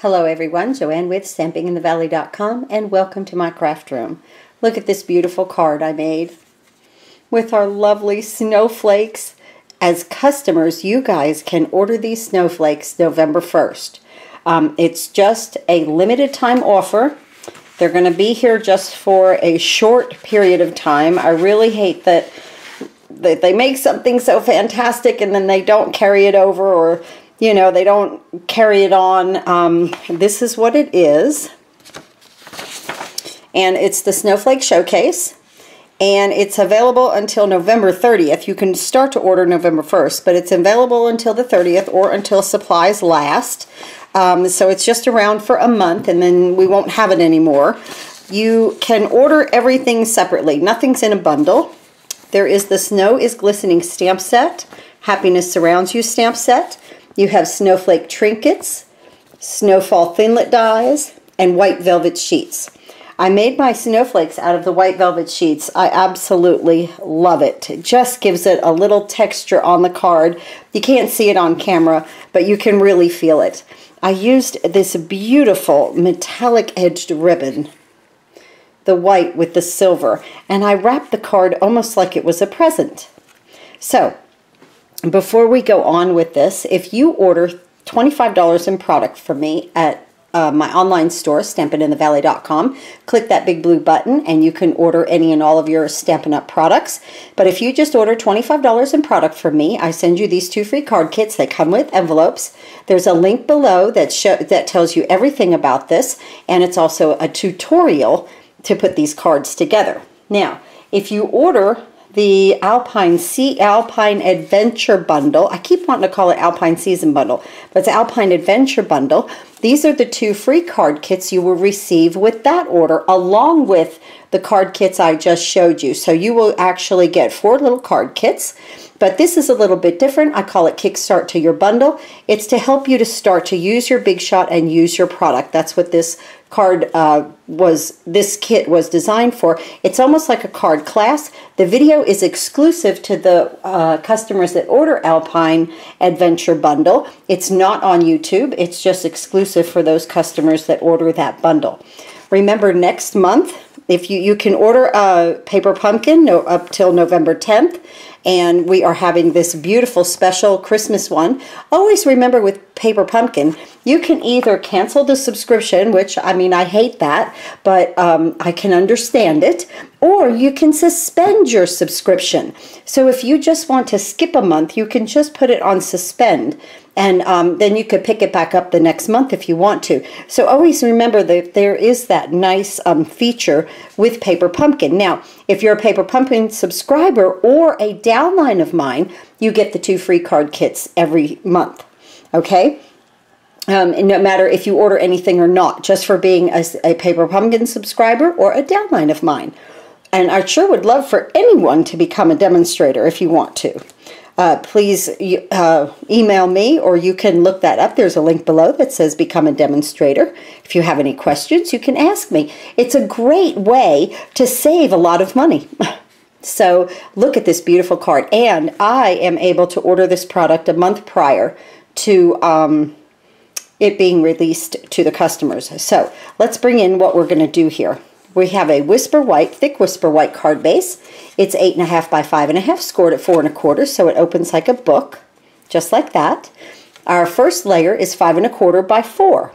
Hello everyone, Joanne with StampinginTheValley.com and welcome to my craft room. Look at this beautiful card I made with our lovely snowflakes. As customers, you guys can order these snowflakes November 1st. It's just a limited time offer. They're going to be here just for a short period of time. I really hate that they make something so fantastic and then they don't carry it over, or you know, they don't carry it on. This is what it is. And it's the Snowflake Showcase. And it's available until November 30th. You can start to order November 1st, but it's available until the 30th or until supplies last. So it's just around for a month and then we won't have it anymore. You can order everything separately. Nothing's in a bundle. There is the Snow is Glistening stamp set, Happiness Surrounds You stamp set. You have snowflake trinkets, snowfall thinlet dies, and white velvet sheets. I made my snowflakes out of the white velvet sheets. I absolutely love it. It just gives it a little texture on the card. You can't see it on camera, but you can really feel it. I used this beautiful metallic edged ribbon, the white with the silver, and I wrapped the card almost like it was a present. So, before we go on with this, if you order $25 in product from me at my online store, StampinInTheValley.com, click that big blue button and you can order any and all of your Stampin' Up! Products. But if you just order $25 in product from me, I send you these 2 free card kits. They come with envelopes. There's a link below that tells you everything about this, and it's also a tutorial to put these cards together. Now, if you order the ALPINE Adventure Bundle. I keep wanting to call it Alpine Season Bundle, but it's Alpine Adventure Bundle. These are the 2 free card kits you will receive with that order, along with the card kits I just showed you. So you will actually get 4 little card kits, but this is a little bit different. I call it Kickstart to Your Bundle. It's to help you to start to use your Big Shot and use your product. That's what this this kit was designed for. It's almost like a card class. The video is exclusive to the customers that order Alpine Adventure Bundle. It's not on YouTube. It's just exclusive for those customers that order that bundle. Remember, next month, if you can order a paper pumpkin up till November 10th, and we are having this beautiful special Christmas one. Always remember with paper pumpkin, you can either cancel the subscription, which, I mean, I hate that, but I can understand it, or you can suspend your subscription. So if you just want to skip a month, you can just put it on suspend, and then you could pick it back up the next month if you want to. So always remember that there is that nice feature with Paper Pumpkin. Now, if you're a Paper Pumpkin subscriber or a downline of mine, you get the 2 free card kits every month, okay? And no matter if you order anything or not, just for being a Paper Pumpkin subscriber or a downline of mine. And I sure would love for anyone to become a demonstrator if you want to. Please email me, or you can look that up. There's a link below that says Become a Demonstrator. If you have any questions, you can ask me. It's a great way to save a lot of money. So look at this beautiful card. And I am able to order this product a month prior to it being released to the customers. So let's bring in what we're going to do here. We have a Whisper White, thick Whisper White card base. It's 8.5 by 5.5, scored at 4 1/4, so it opens like a book, just like that. Our first layer is 5 1/4 by 4.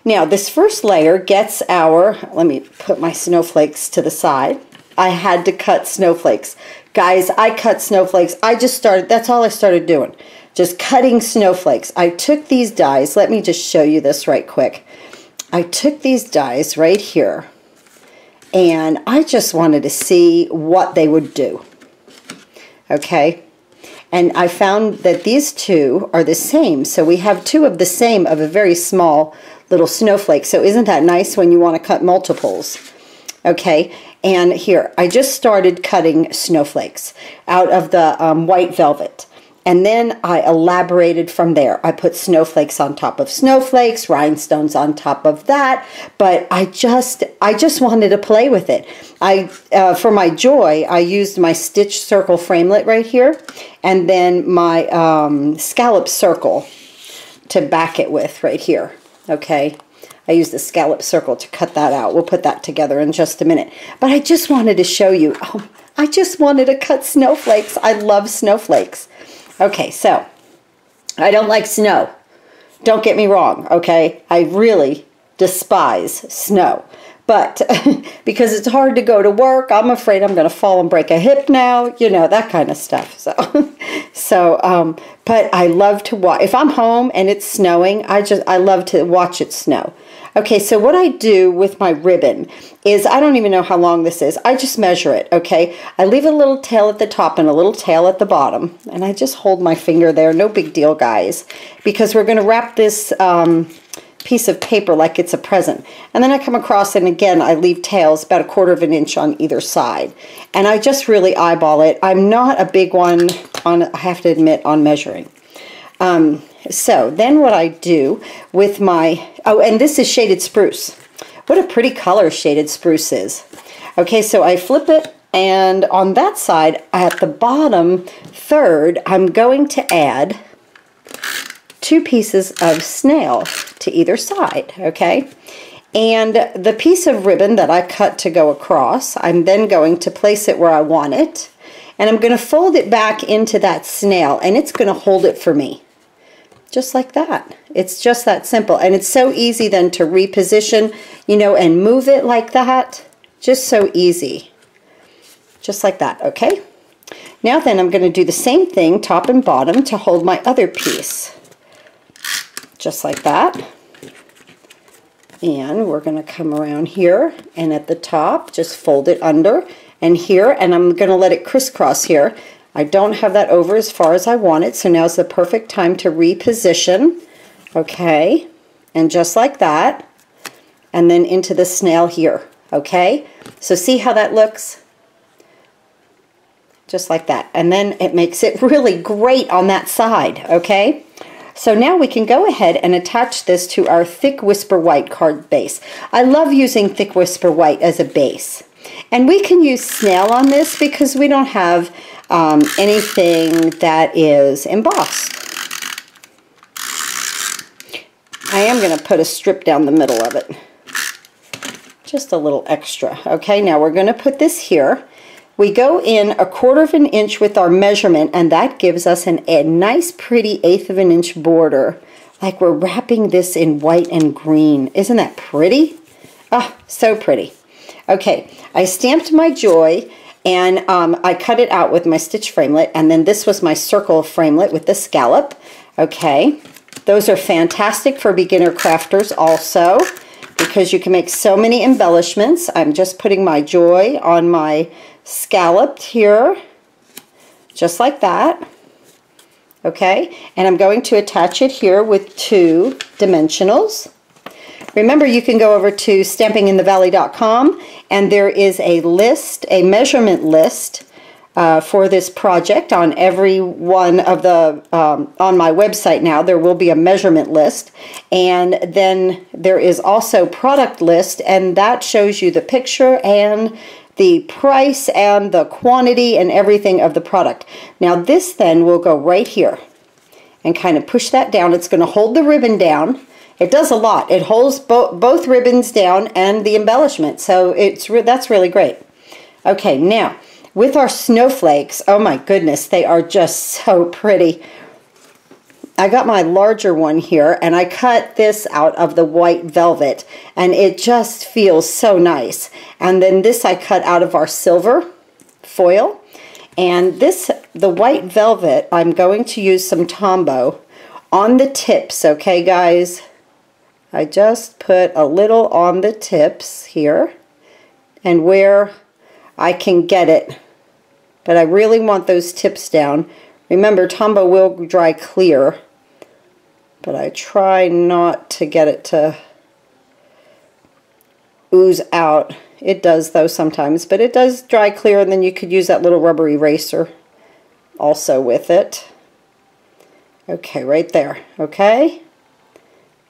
Now, this first layer gets our, let me put my snowflakes to the side. I had to cut snowflakes. Guys, I cut snowflakes. I just started, that's all I started doing, just cutting snowflakes. I took these dies, let me just show you this right quick. I took these dies right here, and I just wanted to see what they would do, okay? And I found that these 2 are the same, so we have 2 of the same of a very small little snowflake. So isn't that nice when you want to cut multiples? Okay, and here, I just started cutting snowflakes out of the white velvet. And then I elaborated from there. I put snowflakes on top of snowflakes, rhinestones on top of that, but I just wanted to play with it. For my joy, I used my stitch circle framelit right here, and then my scallop circle to back it with right here. Okay, I used the scallop circle to cut that out. We'll put that together in just a minute. But I just wanted to show you, I just wanted to cut snowflakes. I love snowflakes. Okay, so I don't like snow. Don't get me wrong, okay? I really despise snow. But because it's hard to go to work, I'm afraid I'm going to fall and break a hip now, you know, that kind of stuff. So, but I love to watch. If I'm home and it's snowing, I love to watch it snow. Okay, so what I do with my ribbon is, I don't even know how long this is. I just measure it, okay? I leave a little tail at the top and a little tail at the bottom, and I just hold my finger there. No big deal, guys, because we're going to wrap this piece of paper like it's a present. And then I come across, and again, I leave tails about 1/4 of an inch on either side. And I just really eyeball it. I'm not a big one on, I have to admit, on measuring. So then what I do with my, oh, and this is shaded spruce. What a pretty color shaded spruce is. Okay, so I flip it, and on that side, at the bottom third, I'm going to add 2 pieces of snail to either side, okay? And the piece of ribbon that I cut to go across, I'm then going to place it where I want it, and I'm going to fold it back into that snail, and it's going to hold it for me. Just like that. It's just that simple. And it's so easy then to reposition, you know, and move it like that. Just so easy. Just like that, okay? Now then I'm going to do the same thing, top and bottom, to hold my other piece. Just like that. And we're going to come around here, and at the top, just fold it under, and here, and I'm going to let it crisscross here. I don't have that over as far as I want it, so now's the perfect time to reposition. Okay, and just like that, and then into the snail here. Okay, so see how that looks? Just like that, and then it makes it really great on that side. Okay, so now we can go ahead and attach this to our Thick Whisper White card base. I love using Thick Whisper White as a base, and we can use snail on this because we don't have anything that is embossed. I am going to put a strip down the middle of it. Just a little extra. Okay, now we're going to put this here. We go in 1/4 of an inch with our measurement, and that gives us a nice pretty 1/8 of an inch border. Like we're wrapping this in white and green. Isn't that pretty? Ah, so pretty. Okay, I stamped my joy, and I cut it out with my stitch framelit, and then this was my circle framelit with the scallop. Okay, those are fantastic for beginner crafters also, because you can make so many embellishments. I'm just putting my joy on my scalloped here, just like that. Okay, and I'm going to attach it here with 2 dimensionals. Remember, you can go over to stampinginthevalley.com, and there is a list, a measurement list for this project on every one of the, on my website now, there will be a measurement list. And then there is also product list, and that shows you the picture and the price and the quantity and everything of the product. Now this then will go right here and kind of push that down. It's going to hold the ribbon down. It does a lot. It holds both ribbons down and the embellishment, so that's really great. Okay, now with our snowflakes, oh my goodness, they are just so pretty. I got my larger one here, and I cut this out of the white velvet, and it just feels so nice. And then this I cut out of our silver foil, and this, the white velvet, I'm going to use some Tombow on the tips, okay guys? I just put a little on the tips here and where I can get it, but I really want those tips down. Remember, Tombow will dry clear, but I try not to get it to ooze out. It does though sometimes, but it does dry clear, and then you could use that little rubber eraser also with it. Okay, right there, okay?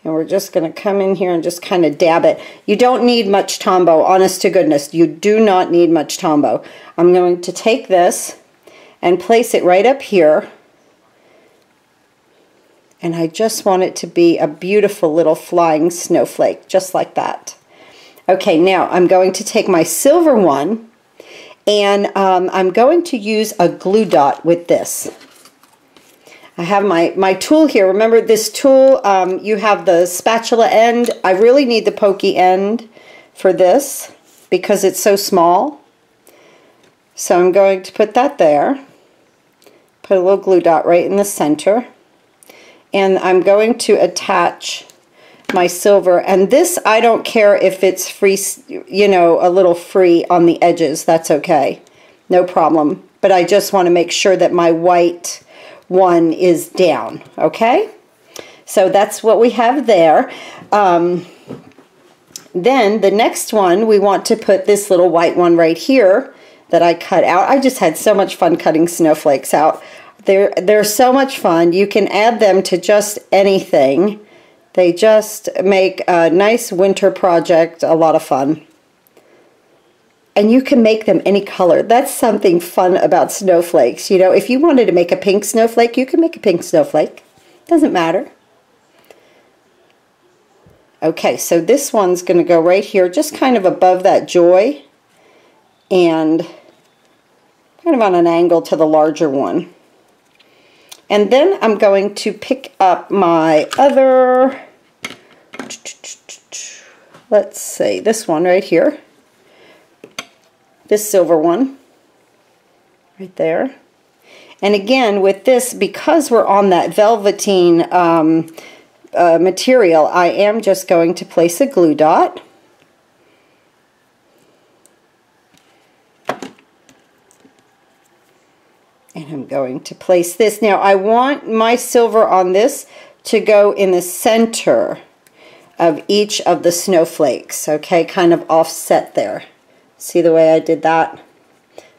And we're just going to come in here and just kind of dab it. You don't need much Tombow, honest to goodness. You do not need much Tombow. I'm going to take this and place it right up here. And I just want it to be a beautiful little flying snowflake, just like that. Okay, now I'm going to take my silver one, and I'm going to use a glue dot with this. I have my tool here. Remember this tool, you have the spatula end. I really need the pokey end for this because it's so small. So I'm going to put that there. Put a little glue dot right in the center. And I'm going to attach my silver. And this, I don't care if it's free, you know, a little free on the edges. That's okay. No problem. But I just want to make sure that my white one is down. Okay? So that's what we have there. Then the next one, we want to put this little white one right here that I cut out. I just had so much fun cutting snowflakes out. They're so much fun. You can add them to just anything. They just make a nice winter project a lot of fun. And you can make them any color. That's something fun about snowflakes. You know, if you wanted to make a pink snowflake, you can make a pink snowflake. Doesn't matter. Okay, so this one's going to go right here, just kind of above that joy, and kind of on an angle to the larger one. And then I'm going to pick up my other, let's see, this one right here. This silver one right there. And again, with this, because we're on that velveteen material, I am just going to place a glue dot. And I'm going to place this. Now I want my silver on this to go in the center of each of the snowflakes, okay, kind of offset there. See the way I did that?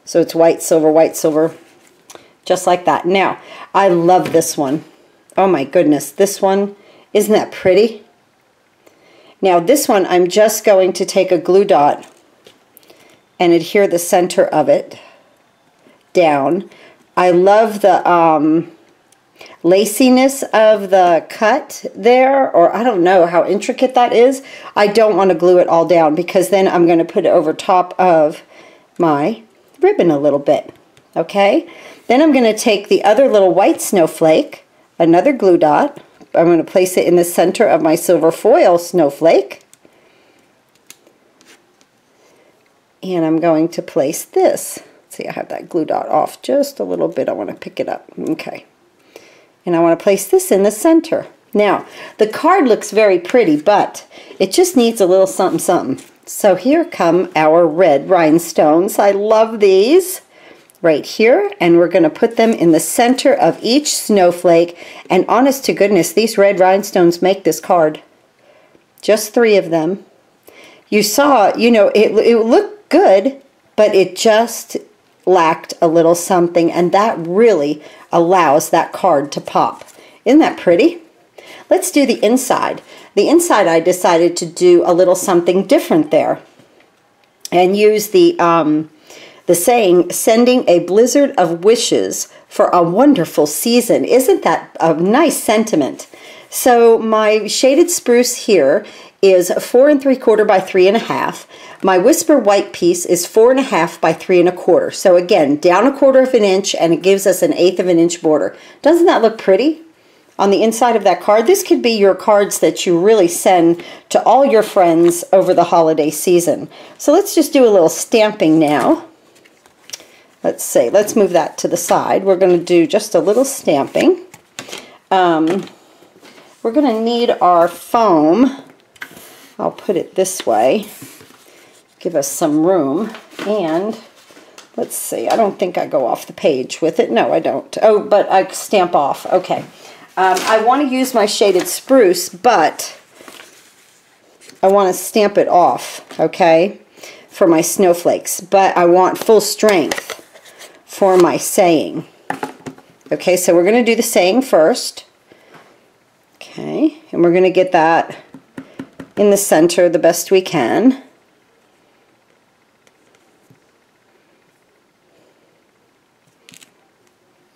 So it's white, silver, just like that. Now, I love this one. Oh my goodness, this one, isn't that pretty? Now this one, I'm just going to take a glue dot and adhere the center of it down. I love the laciness of the cut there, or I don't know how intricate that is. I don't want to glue it all down because then I'm going to put it over top of my ribbon a little bit. Okay? Then I'm going to take the other little white snowflake, another glue dot. I'm going to place it in the center of my silver foil snowflake. And I'm going to place this. See, I have that glue dot off just a little bit. I want to pick it up. Okay. And I want to place this in the center. Now, the card looks very pretty, but it just needs a little something, something. So here come our red rhinestones. I love these right here. And we're going to put them in the center of each snowflake. And honest to goodness, these red rhinestones make this card. Just 3 of them. You saw, you know, it looked good, but it just lacked a little something, and that really allows that card to pop. Isn't that pretty? Let's do the inside. The inside, I decided to do a little something different there and use the saying, sending a blizzard of wishes for a wonderful season. Isn't that a nice sentiment? So my shaded spruce here is 4 3/4 by 3 1/2. My whisper white piece is 4 1/2 by 3 1/4. So again, down 1/4 of an inch, and it gives us an 1/8 of an inch border. Doesn't that look pretty on the inside of that card? This could be your cards that you really send to all your friends over the holiday season. So let's just do a little stamping now. Let's see, let's move that to the side. We're going to do just a little stamping. We're going to need our foam. I'll put it this way. Give us some room. And let's see, I don't think I go off the page with it. No, I don't. Oh, but I stamp off. Okay. I want to use my shaded spruce, but I want to stamp it off, okay, for my snowflakes. But I want full strength for my saying. Okay, so we're going to do the saying first. Okay, and we're going to get that in the center the best we can.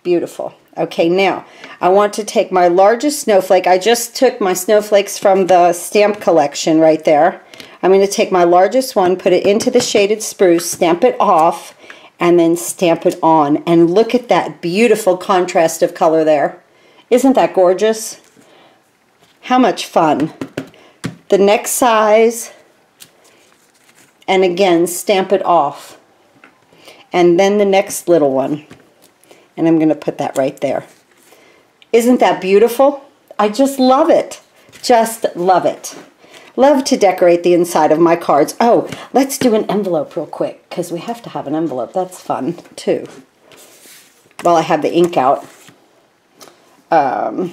Beautiful. Okay, now I want to take my largest snowflake. I just took my snowflakes from the stamp collection right there. I'm going to take my largest one, put it into the shaded spruce, stamp it off, and then stamp it on. And look at that beautiful contrast of color there. Isn't that gorgeous? How much fun. The next size, and again, stamp it off. And then the next little one. And I'm going to put that right there. Isn't that beautiful? I just love it. Just love it. Love to decorate the inside of my cards. Oh, let's do an envelope real quick, because we have to have an envelope. That's fun, too. While I have the ink out. And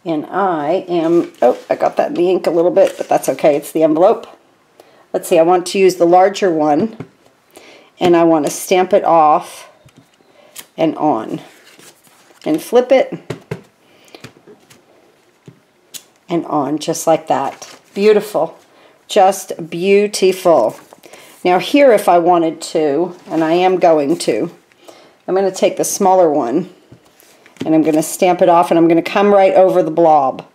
I am, oh, I got that in the ink a little bit, but that's okay. It's the envelope. Let's see, I want to use the larger one. And I want to stamp it off and on. And flip it. And on, just like that. Beautiful. Just beautiful. Now here, if I wanted to, and I am going to, I'm going to take the smaller one, and I'm going to stamp it off, and I'm going to come right over the blob.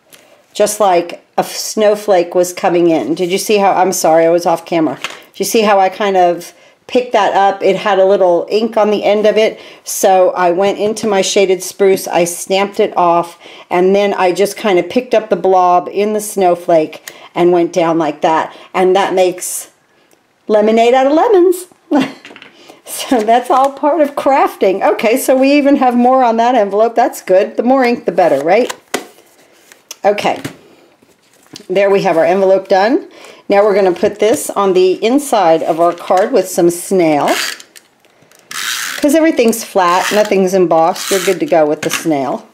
Just like a snowflake was coming in. Did you see how, I'm sorry, I was off camera. Did you see how I kind of picked that up? It had a little ink on the end of it, so I went into my shaded spruce, I stamped it off, and then I just kind of picked up the blob in the snowflake and went down like that, and that makes lemonade out of lemons. So that's all part of crafting. Okay, so we even have more on that envelope. That's good. The more ink, the better, right? Okay, there we have our envelope done. Now we're going to put this on the inside of our card with some snail. Because everything's flat, nothing's embossed, we're good to go with the snail.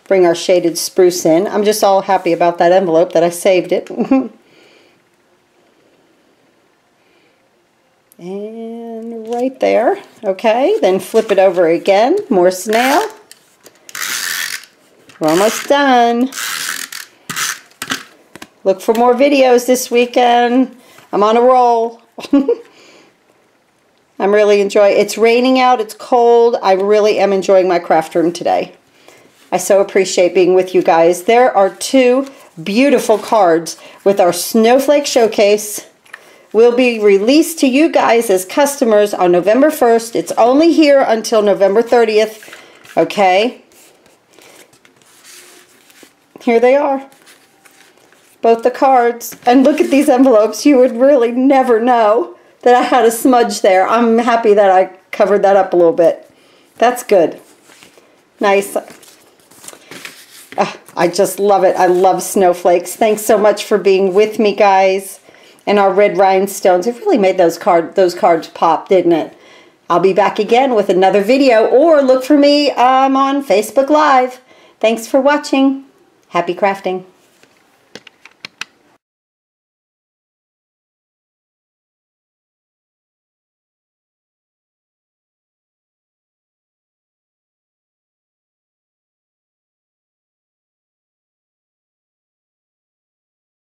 Bring our shaded spruce in. I'm just all happy about that envelope that I saved it. And right there. Okay, then flip it over again. More snail. We're almost done. Look for more videos this weekend. I'm on a roll. I'm really enjoying it. It's raining out. It's cold. I really am enjoying my craft room today. I so appreciate being with you guys. There are 2 beautiful cards with our snowflake showcase. Will be released to you guys as customers on November 1st. It's only here until November 30th. Okay. Here they are. Both the cards. And look at these envelopes. You would really never know that I had a smudge there. I'm happy that I covered that up a little bit. That's good. Nice. I just love it. I love snowflakes. Thanks so much for being with me, guys. And our red rhinestones. It really made those cards pop, didn't it? I'll be back again with another video, or look for me on Facebook Live. Thanks for watching. Happy crafting.